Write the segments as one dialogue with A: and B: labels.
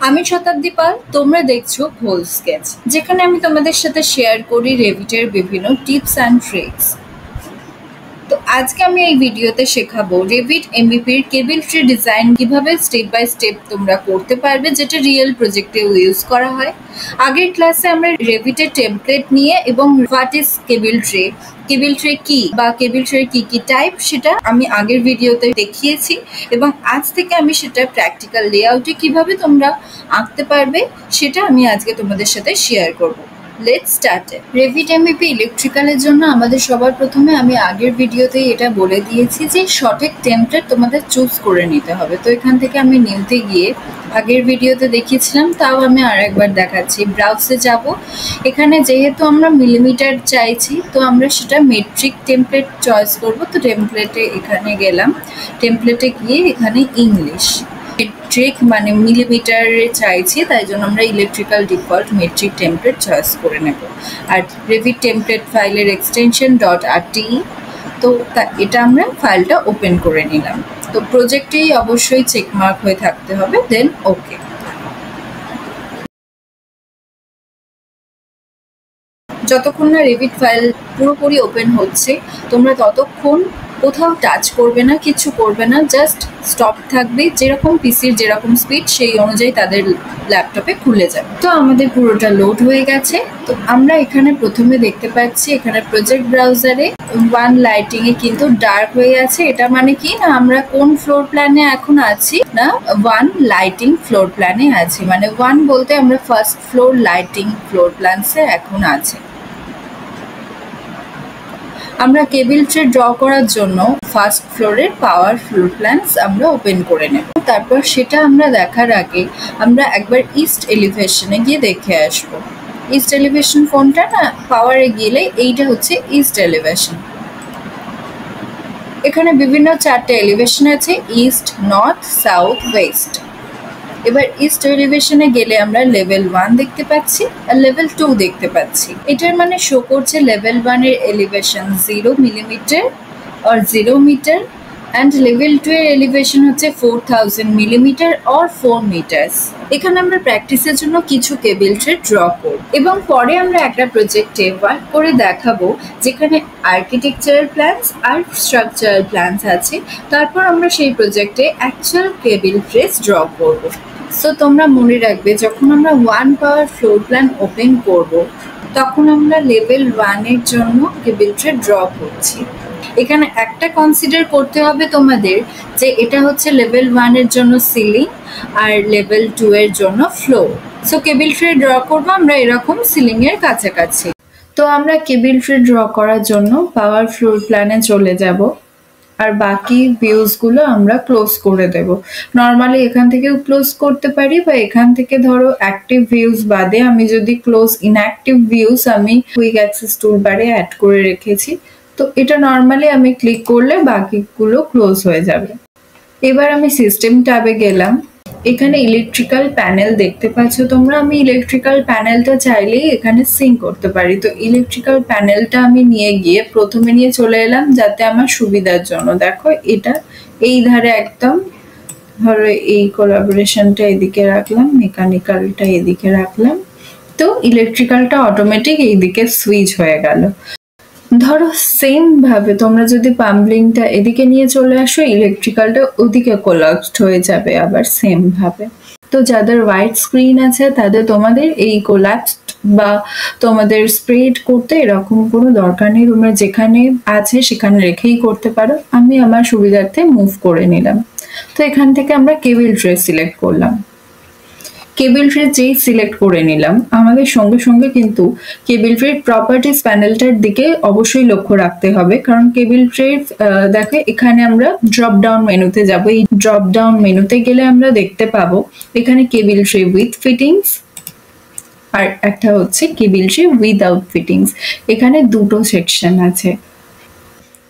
A: আমি শতাব্দী পাল, তোমরা দেখছো হোল স্কেচ, যেখানে আমি তোমাদের সাথে শেয়ার করি রেভিটের বিভিন্ন টিপস অ্যান্ড ট্রিক্স। তো আজকে আমি এই ভিডিওতে শেখাবো রেভিট এমভিপির কেবল ট্রি ডিজাইন কিভাবে স্টেপ বাই স্টেপ তোমরা করতে পারবে, যেটা রিয়েল প্রজেক্টে ইউজ করা হয়। আগের ক্লাসে আমরা রেভিটের টেমপ্লেট নিয়ে এবং হোয়াট ইজ কেবল ট্রি কি বা কেবল ট্রির কি কি টাইপ সেটা আমি আগের ভিডিওতে দেখিয়েছি, এবং আজ থেকে আমি সেটা প্র্যাকটিক্যাল লেআউটে কিভাবে তোমরা আঁকতে পারবে সেটা আমি আজকে তোমাদের সাথে শেয়ার করবো। Let's start. রেভিট এমভিপি ইলেকট্রিক্যালের জন্য আমাদের সবার প্রথমে আমি আগের ভিডিওতেই এটা বলে দিয়েছি যে সঠিক টেমপ্লেট তোমাদের চুজ করে নিতে হবে। তো এখান থেকে আমি নিউতে গিয়ে আগের ভিডিওতে দেখিয়েছিলাম, তাও আমি আর একবার দেখাচ্ছি। ব্রাউজে যাব, এখানে যেহেতু আমরা মিলিমিটার চাইছি তো আমরা সেটা মেট্রিক টেমপ্লেট চয়েস করব। তো টেমপ্লেটে এখানে গেলাম, টেমপ্লেটে গিয়ে এখানে ইংলিশ মেট্রিক মানে মিলিমিটারে চাইছি, তাই জন্য আমরা electrical default metric template choice করে নেব। আর রেভিট টেমপ্লেট ফাইলের এক্সটেনশন .rte, তো এটা আমরা ফাইলটা ওপেন করে নিলাম। তো প্রজেক্টেই অবশ্যই চেকমার্ক হয়ে থাকতে হবে, দেন ওকে। যতক্ষণ না রেভিট ফাইল পুরোপুরি ওপেন হচ্ছে তোমরা ততক্ষণ কোথাও টাচ করবে না, কিছু করবে না, জাস্ট স্টপ থাকবে। যেরকম পিসির যেরকম স্পিড সেই অনুযায়ী তাদের ল্যাপটপে খুলে যাবে। তো আমাদের পুরোটা লোড হয়ে গেছে। তো আমরা এখানে প্রথমে দেখতে পাচ্ছি এখানে প্রজেক্ট ব্রাউজারে ওয়ান লাইটিংয়ে কিন্তু ডার্ক হয়ে আছে। এটা মানে কি না, আমরা কোন ফ্লোর প্ল্যানে এখন আছি না, ওয়ান লাইটিং ফ্লোর প্ল্যানে আছি। মানে ওয়ান বলতে আমরা ফার্স্ট ফ্লোর লাইটিং ফ্লোর প্ল্যানসে এখন আছে। আমরা কেবল ট্রি ড্র করার জন্য ফার্স্ট ফ্লোরের পাওয়ার ফ্লোর প্ল্যানস আমরা ওপেন করে নেব। তারপর সেটা আমরা দেখার আগে আমরা একবার ইস্ট এলিভেশনে গিয়ে দেখে আসবো। ইস্ট এলিভেশন কোনটা না, পাওয়ারে গেলে এইটা হচ্ছে ইস্ট এলিভেশন। এখানে বিভিন্ন চারটে এলিভেশন আছে, ইস্ট, নর্থ, সাউথ, ওয়েস্ট। এবার ইস্ট এলিভেশনে গেলে আমরা লেভেল 1 দেখতে পাচ্ছি আর লেভেল 2 দেখতে পাচ্ছি। এটার মানে শো করছে লেভেল 1 এর এলিভেশন 0 মিলিমিটার আর 0 মিটার, অ্যান্ড লেভেল 2 এর এলিভেশন হচ্ছে 4000 মিলিমিটার আর 4 মিটার্স। এখানে আমরা প্র্যাকটিসের জন্য কিছু কেবল ট্রি ড্র করব এবং পরে আমরা একটা প্রজেক্টে ওয়ার্ক করে দেখাবো যেখানে আর্কিটেকচারাল প্ল্যানস আর স্ট্রাকচারাল প্ল্যানস আছে। তারপর আমরা সেই প্রজেক্টে অ্যাকচুয়াল কেবল ট্রিস ড্র করব। সো তোমরা মনে রাখবে, যখন আমরা 1 পাওয়ার ফ্লোর প্ল্যান ওপেন করব তখন আমরা লেভেল 1 এর জন্য কেবল ট্রি ড্র করছি। এখানে একটা কনসিডার করতে হবে তোমাদের যে এটা হচ্ছে লেভেল 1 এর জন্য সিলিং আর লেভেল 2 এর জন্য ফ্লোর। সো কেবল ট্রি ড্র করব আমরা এরকম সিলিং এর কাছাকাছি। তো আমরা কেবল ট্রি ড্র করার জন্য পাওয়ার ফ্লোর প্ল্যানে চলে যাব আর বাকি ভিউজগুলো আমরা ক্লোজ করে দেব। নর্মালি এখান থেকেও ক্লোজ করতে পারি বা এখান থেকে ধরো অ্যাক্টিভ ভিউজ বাদে আমি যদি ক্লোজ ইনঅ্যাক্টিভ ভিউজ আমি কুইক অ্যাক্সেস টুলবারে অ্যাড করে রেখেছি। তো এটা নর্মালি আমি ক্লিক করলে বাকিগুলো ক্লোজ হয়ে যাবে। এবার আমি সিস্টেম ট্যাবে গেলাম, এখানে ইলেকট্রিক্যাল প্যানেল দেখতে পাচ্ছ তোমরা। আমি ইলেকট্রিক্যাল প্যানেলটা চাইলেই এখানে সিঙ্ক করতে পারি। তো ইলেকট্রিক্যাল প্যানেলটা আমি নিয়ে গিয়ে প্রথমে নিয়ে চলে এলাম যাতে আমার সুবিধার জন্য। দেখো এটা এই ধারে একদম, ধরো এই কোলাবোরেশনটা এদিকে রাখলাম, মেকানিক্যালটা এদিকে রাখলাম। তো ইলেকট্রিক্যালটা অটোমেটিক এইদিকে সুইচ হয়ে গেল। ধরো সেম ভাবে তোমরা যদি পাম্বলিংটা এদিকে নিয়ে চলে আসো, ইলেকট্রিক্যালটা ওদিকে কোলাপসড হয়ে যাবে আবার সেম ভাবে। তো যাদের হোয়াইট স্ক্রিন আছে তাদের তোমাদের এই কোলাপসড বা তোমাদের স্প্রেড করতে এরকম কোনো দরকার নেই, তোমরা যেখানে আছে সেখানে রেখেই করতে পারো। আমি আমার সুবিধার্থে মুভ করে নিলাম। তো এখান থেকে আমরা কেবল ট্রে সিলেক্ট করলাম। কেবল ট্রে যেই সিলেক্ট করে নিলাম আমাদের সঙ্গে সঙ্গে কিন্তু কেবল ট্রের প্রপার্টিস প্যানেলটার দিকে অবশ্যই লক্ষ্য রাখতে হবে, কারণ কেবল ট্রে দেখো এখানে আমরা ড্রপ ডাউন মেনুতে যাব। এই ড্রপ ডাউন মেনুতে গেলে আমরা দেখতে পাবো এখানে কেবল ট্রে উইথ ফিটিংস আর একটা হচ্ছে কেবল ট্রে উইদাউট ফিটিংস। এখানে দুটো সেকশন আছে।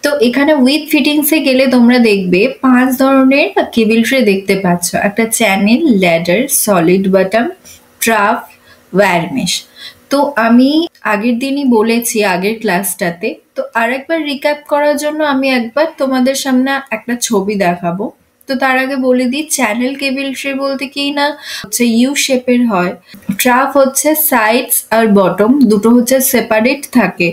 A: তো এখানে উইথ ফিটিংসে গেলে তোমরা দেখবে 5 ধরনের কেবল ট্রে দেখতে পাচ্ছ। একটা channel, ladder, solid bottom, trough, wire mesh. তো আমি আগের দিনই বলেছি আগের ক্লাসটাতে, তো আরেকবার রিক্যাপ করার জন্য আমি একবার তোমাদের সামনে একটা ছবি দেখাবো। তো তার আগে বলে দিই, চ্যানেল কেবল ট্রে বলতে কি না হচ্ছে ইউ শেপের হয়। ট্রাফ হচ্ছে সাইডস আর বটম দুটো হচ্ছে সেপারেট থাকে,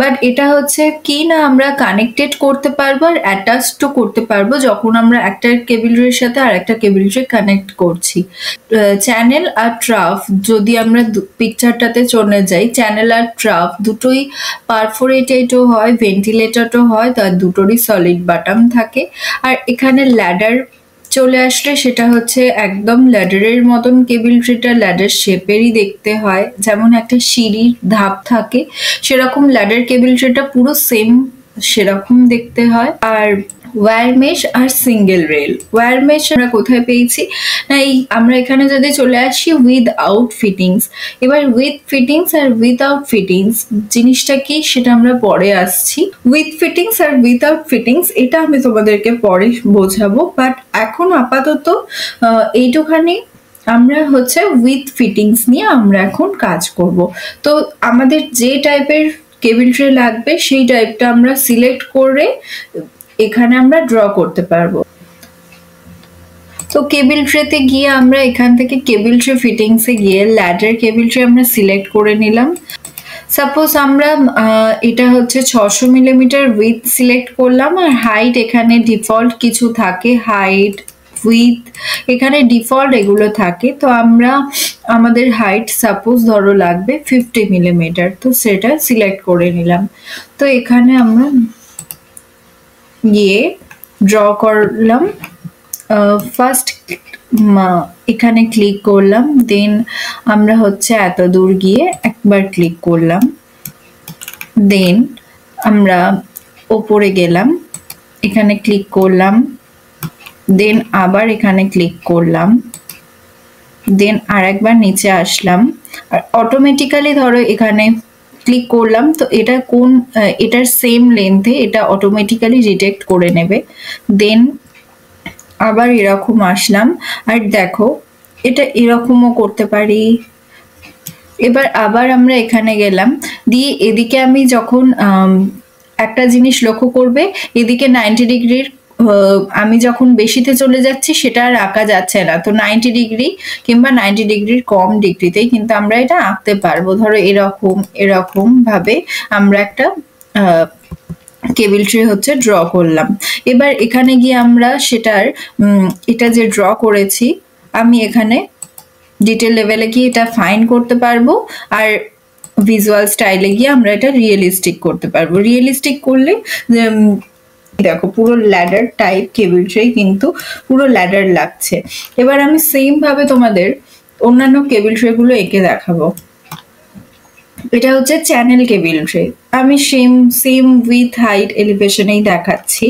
A: বাট এটা হচ্ছে কি না আমরা কানেক্টেড করতে পারবো আর অ্যাটাচড করতে পারবো যখন আমরা একটা কেবল ট্রের সাথে আর একটা কেবল ট্রে কানেক্ট করছি। চ্যানেল আর ট্রাফ যদি আমরা পিকচারটাতে চলে যাই, চ্যানেল আর ট্রাফ দুটোই পারফোরেটেডও হয়, ভেন্টিলেটেডও হয়, তার দুটোরই সলিড বাটাম থাকে। আর এখানে ল্যাডার চলে আসলে সেটা হচ্ছে একদম ল্যাডারের মতন কেবল ট্রেটা ল্যাডার শেপেরই দেখতে হয়, যেমন একটা সিঁড়ির ধাপ থাকে সেরকম ল্যাডার কেবল ট্রেটা পুরো সেম সেরকম দেখতে হয়। আর ওয়্যার মেশ আর সিঙ্গেল রেল, ওয়্যার মেশ আমরা কোথায় পেয়েছি না এই আমরা এখানে যদি চলে আসি উইথআউট ফিটিংস। এবার উইথ ফিটিংস আর উইথআউট ফিটিংস জিনিসটা কি সেটা আমরা পরে আসছি। উইথ ফিটিংস আর উইথআউট ফিটিংস এটা আমি তোমাদেরকে পরে বোঝাবো, বাট এখন আপাতত এইটুখানি আমরা হচ্ছে উইথ ফিটিংস নিয়ে আমরা এখন কাজ করব। তো আমাদের যে টাইপের কেবল ট্রে লাগবে সেই টাইপটা আমরা সিলেক্ট করে এখানে আমরা ড্র করতে পারবো। তো কেবল ট্রেতে গিয়ে আমরা এখান থেকে কেবল ট্রে ফিটিংসে গিয়ে ল্যাডার কেবল ট্রে আমরা সিলেক্ট করে নিলাম। সাপোজ আমরা এটা হচ্ছে 600 মিলিমিটার উইথ সিলেক্ট করলাম, আর হাইট এখানে ডিফল্ট কিছু থাকে, হাইট উইথ এখানে ডিফল্ট এগুলো থাকে। তো আমরা আমাদের হাইট সাপোজ ধরো লাগবে 50 মিলিমিটার, তো সেটা সিলেক্ট করে নিলাম। তো এখানে আমরা গিয়ে ড্র করলাম, ফার্স্ট এখানে ক্লিক করলাম, দেন আমরা হচ্ছে এত দূর গিয়ে একবার ক্লিক করলাম, দেন আমরা ওপরে গেলাম, এখানে ক্লিক করলাম, দেন আবার এখানে ক্লিক করলাম, দেন আরেকবার নিচে আসলাম। আর অটোমেটিক্যালি ধরো এখানে ক্লিক করলাম, তো এটা কোন এটার সেম লেন্থে এটা অটোমেটিক্যালি ডিটেক্ট করে নেবে। দেন আবার এরকম আসলাম, আর দেখো এটা এরকমও করতে পারি। এবার আবার আমরা এখানে গেলাম, দিয়ে এদিকে আমি যখন একটা জিনিস লক্ষ্য করবে, এদিকে 90 ডিগ্রির আমি যখন বেশিতে চলে যাচ্ছি সেটা আর আঁকা যাচ্ছে না। তো 90 ডিগ্রি কিংবা 90 ডিগ্রির কম ডিগ্রিতেই কিন্তু আমরা এটা আঁকতে পারবো। ধরো এরকম এরকম ভাবে আমরা একটা কেবল ট্রে হচ্ছে ড্র করলাম। এবার এখানে গিয়ে আমরা সেটার এটা যে ড্র করেছি আমি এখানে ডিটেল লেভেলে গিয়ে এটা ফাইন করতে পারবো, আর ভিজুয়াল স্টাইলে গিয়ে আমরা এটা রিয়েলিস্টিক করতে পারবো। রিয়েলিস্টিক করলে দেখো পুরো ল্যাডার টাইপ কেবল ট্রে কিন্তু পুরো ল্যাডার লাগছে। এবার আমি সেম ভাবে তোমাদের অন্যান্য কেবল ট্রে গুলো এঁকে দেখাবো। এটা হচ্ছে চ্যানেল কেবল ট্রে, আমি সেম উইথ হাইট এলিভেশনেই দেখাচ্ছি।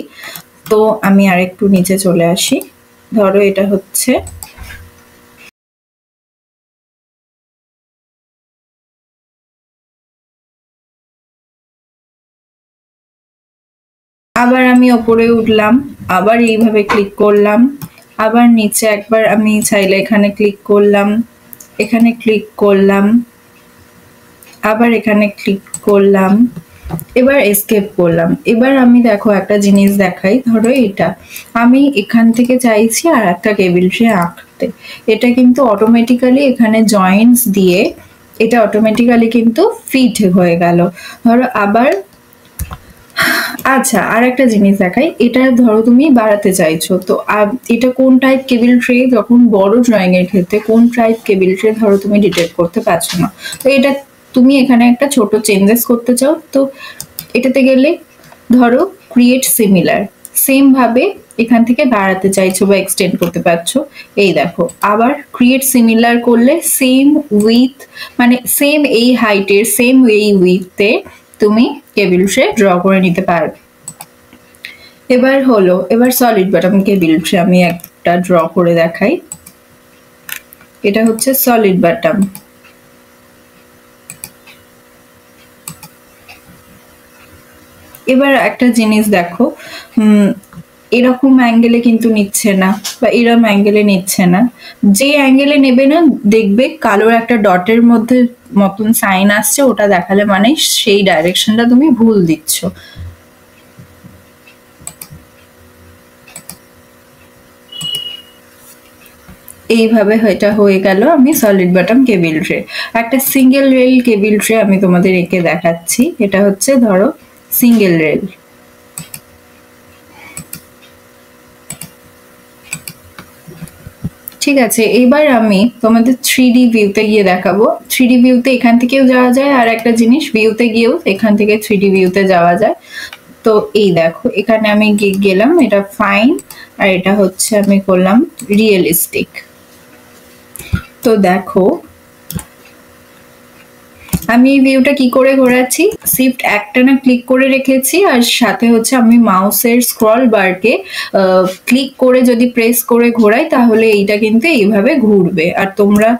A: তো আমি আরেকটু নিচে চলে আসি, ধরো এটা হচ্ছে আবার আমি ওপরে উঠলাম, আবার এইভাবে ক্লিক করলাম, আবার নিচে একবার আমি চাইলে এখানে ক্লিক করলাম, এখানে ক্লিক করলাম, আবার এখানে ক্লিক করলাম, এবার এসকেপ করলাম। এবার আমি দেখো একটা জিনিস দেখাই, ধরো এটা আমি এখান থেকে চাইছি আর একটা কেবল ট্রে আঁকতে, এটা কিন্তু অটোমেটিক্যালি এখানে জয়েন্টস দিয়ে এটা অটোমেটিক্যালি কিন্তু ফিট হয়ে গেল। ধরো আবার আচ্ছা আর একটা জিনিস দেখাই, এটা ধরো তুমি বাড়াতে চাইছো, তো এটা কোন টাইপ কেবল ট্রে, যখন বড় ড্রয়িং এর ক্ষেত্রে কোন টাইপ কেবল ট্রে ধরো তুমি ডিটেক্ট করতে পারছো না, তো এটা তুমি এখানে একটা ছোট চেঞ্জেস করতে চাও, তো এটাতে গেলে ধরো ক্রিয়েট সিমিলার, সেম ভাবে এখান থেকে বাড়াতে চাইছো বা এক্সটেন্ড করতে পারছো, এই দেখো আবার ক্রিয়েট সিমিলার করলে সেম উইথ মানে সেম এই হাইটের সেম এই উইথে তুমি কেবল ট্রে ড্র করে নিতে পারবে। এবার হলো এবার সলিড বাটম কেবল ট্রে আমি একটা ড্র করে দেখাই, এটা হচ্ছে সলিড বাটম। এবার একটা জিনিস দেখো, এরকম অ্যাঙ্গেলে কিন্তু নিচ্ছে না বা এরকম অ্যাঙ্গেলে নিচ্ছে না, যে অ্যাঙ্গেলে নেবে না দেখবে কালোর একটা ডটের মধ্যে মতন সাইন আসছে, ওটা দেখালে মানে সেই ডাইরেকশনটা তুমি ভুল দিচ্ছ। এইভাবে এটা হয়ে গেল আমি সলিড বটম কেবিল ট্রে। একটা সিঙ্গেল রেল কেবিল ট্রে আমি তোমাদের এঁকে দেখাচ্ছি। এটা হচ্ছে ধরো সিঙ্গেল রেল। ঠিক আছে, এবার আমি তোমাদের 3D ভিউতে গিয়ে দেখাবো। 3D ভিউতে এখান থেকেও যাওয়া যায়, আর একটা জিনিস ভিউতে গিয়েও এখান থেকে 3D ভিউতে যাওয়া যায়। তো এই দেখো এখানে আমি গেলাম, এটা ফাইন, আর এটা হচ্ছে আমি করলাম রিয়েলিস্টিক। তো দেখো আমি এই ভিউটা কি করে ঘোরাচ্ছি, শিফট একটানা ক্লিক করে রেখেছি, আর সাথে হচ্ছে আমি মাউসের স্ক্রল বারকে ক্লিক করে যদি প্রেস করে ঘোরাই তাহলে এইটা কিন্তু এইভাবে ঘুরবে, আর তোমরা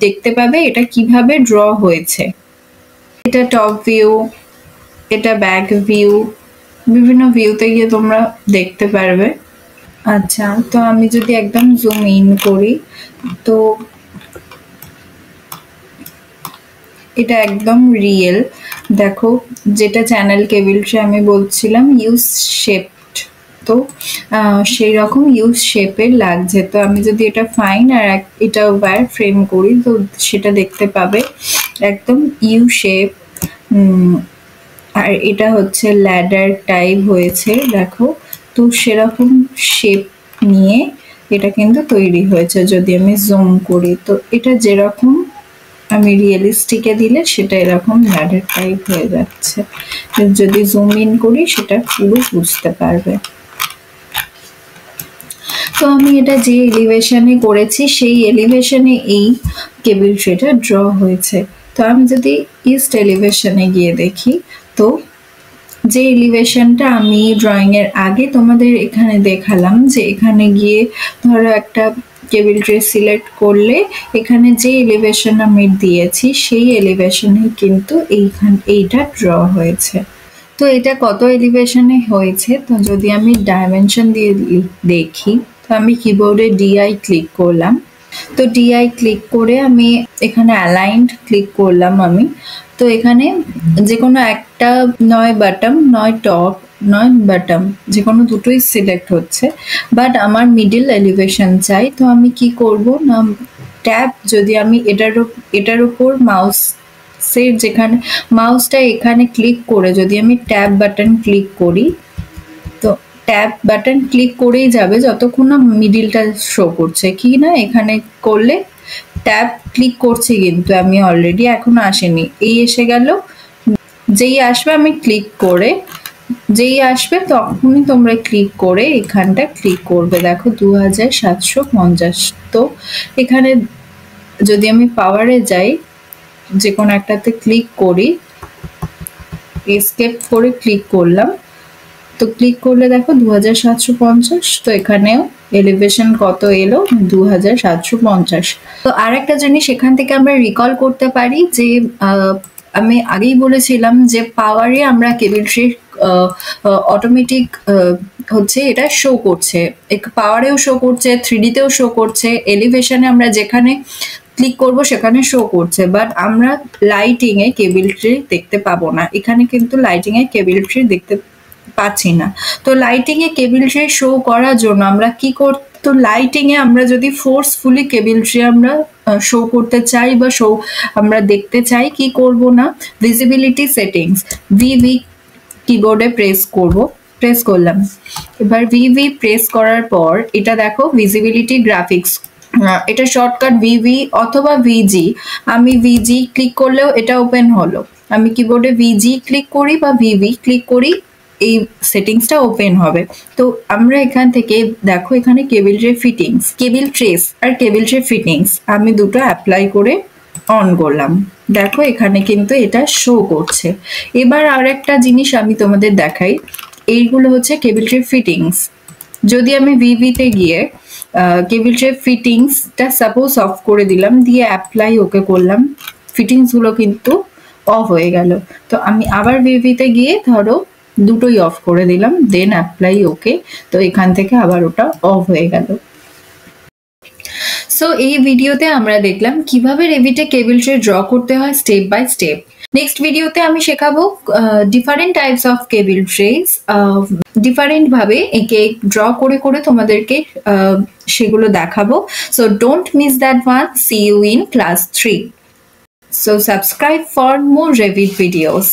A: দেখতে পাবে এটা কিভাবে ড্র হয়েছে। এটা টপ ভিউ, এটা ব্যাক ভিউ, বিভিন্ন ভিউতে গিয়ে তোমরা দেখতে পারবে। আচ্ছা, তো আমি যদি একদম জুম ইন করি তো এটা একদম রিয়েল। দেখো যেটা চ্যানেল কেবিল ট্রে আমি বলছিলাম ইউজ শেপড, তো সেই রকম ইউজ শেপের লাগছে। তো আমি যদি এটা ফাইন আর এটা ওয়্যার ফ্রেম করি তো সেটা দেখতে পাবে একদম ইউ শেপ। আর এটা হচ্ছে ল্যাডার টাইপ হয়েছে দেখো, তো সেরকম শেপ নিয়ে এটা কিন্তু তৈরি হয়েছে। যদি আমি জুম করি তো এটা যেরকম আমি রিয়েলিস্টিকে দিলে সেটা এরকম ল্যাডার টাইপ হয়ে যাচ্ছে, যদি জুম ইন করি সেটা পুরো বুঝতে পারবে। তো আমি এটা যে এলিভেশনে করেছি সেই এলিভেশনে এই কেবিল ট্রেটা ড্র হয়েছে। তো আমি যদি ইস্ট এলিভেশনে গিয়ে দেখি তো যে এলিভেশনটা আমি ড্রয়িং এর আগে তোমাদের এখানে দেখালাম, যে এখানে গিয়ে ধরো একটা কেবিল ট্রে সিলেক্ট করলে এখানে যে এলিভেশন আমি দিয়েছি সেই এলিভেশনে কিন্তু এইটা ড্র হয়েছে। তো এটা কত এলিভেশনে হয়েছে, তো যদি আমি ডাইমেনশন দিয়ে দেখি তো আমি কিবোর্ডে DI ক্লিক করলাম। তো DI ক্লিক করে আমি এখানে অ্যালাইন্ড ক্লিক করলাম আমি। তো এখানে যে কোনো একটা নয় বটম নয় টপ নয় বটম যে কোনো দুটোই সিলেক্ট হচ্ছে, বাট আমার মিডল এলিভেশন চাই। তো আমি কি করব না, ট্যাব যদি আমি এটার উপর মাউসের যেখানে মাউসটা এখানে ক্লিক করে যদি আমি ট্যাব বাটন ক্লিক করি তো ট্যাব বাটন ক্লিক করেই যাবে যতক্ষণ না মিডিলটা শো করছে কি না। এখানে করলে ট্যাব ক্লিক করছি কিন্তু আমি অলরেডি এখনো আসেনি, এই এসে গেল। যেই আসবে আমি ক্লিক করে, যেই আসবে তখনই তোমরা ক্লিক করে এখানটা ক্লিক করবে। দেখো 2750। তো এখানে যদি আমি পাওয়ারে যাই যে কোনো একটাতে ক্লিক করি, এসকেপ করে ক্লিক করলাম, তো ক্লিক করলে দেখো 2750। তো এখানেও এলিভেশন কত এলো 2750। তো আর একটা জিনিস এখান থেকে আমরা রিকল করতে পারি যে আমি আগেই বলেছিলাম যে পাওয়ারে আমরা কেবিল ট্রে অটোমেটিক হচ্ছে এটা শো করছে, পাওয়ারেও শো করছে, 3Dতেও শো করছে, এলিভেশনে আমরা যেখানে ক্লিক করব সেখানে শো করছে, বাট আমরা লাইটিং এ কেবিল ট্রে দেখতে পাবো না। এখানে কিন্তু লাইটিং এ কেবিল ট্রে দেখতে পাচ্ছি না। তো লাইটিং এ কেবিল ট্রে শো করার জন্য আমরা কি তো লাইটিং এ আমরা যদি ফোর্সফুলি কেবিল ট্রে আমরা শো করতে চাই বা আমরা দেখতে চাই, কি করব না, ভিজিবিলিটি সেটিংস VV কিবোর্ডে প্রেস করলাম। এবার VV প্রেস করার পর এটা দেখো ভিজিবিলিটি গ্রাফিক্স, এটা শর্টকাট VV অথবা VG। আমি VG ক্লিক করলেও এটা ওপেন হলো, আমি কিবোর্ডে VG ক্লিক করি বা VV ক্লিক করি এই সেটিংসটা ওপেন হবে। তো আমরা এখান থেকে দেখো এখানে cable tray fittings, cable trays আর কেবিল ট্রে ফিটিংস আমি দুটো অ্যাপ্লাই করে অন করলাম। দেখো এখানে কিন্তু এটা শো করছে। এবার আর একটা জিনিস আমি তোমাদের দেখাই, এইগুলো হচ্ছে কেবিল ট্রে ফিটিংস। যদি আমি VV-তে গিয়ে কেবিল ট্রে ফিটিংসটা সাপোজ অফ করে দিলাম, দিয়ে অ্যাপ্লাই ওকে করলাম, ফিটিংসগুলো কিন্তু অফ হয়ে গেল। তো আমি আবার VV-তে গিয়ে ধরো দুটোই অফ করে দিলাম, দেন অ্যাপ্লাই ওকে, তো এখান থেকে আবার ওটা অফ হয়ে গেল। সো এই ভিডিওতে আমরা দেখলাম কিভাবে রেভিটে কেবিল ট্রে ড্র করতে হয় স্টেপ বাই স্টেপ। নেক্সট ভিডিওতে আমি শেখাবো different types of cable trays, different ভাবে একে ড্র করে করে তোমাদেরকে সেগুলো দেখাবো। So don't miss that one. See you in class 3. So subscribe for more Revit videos.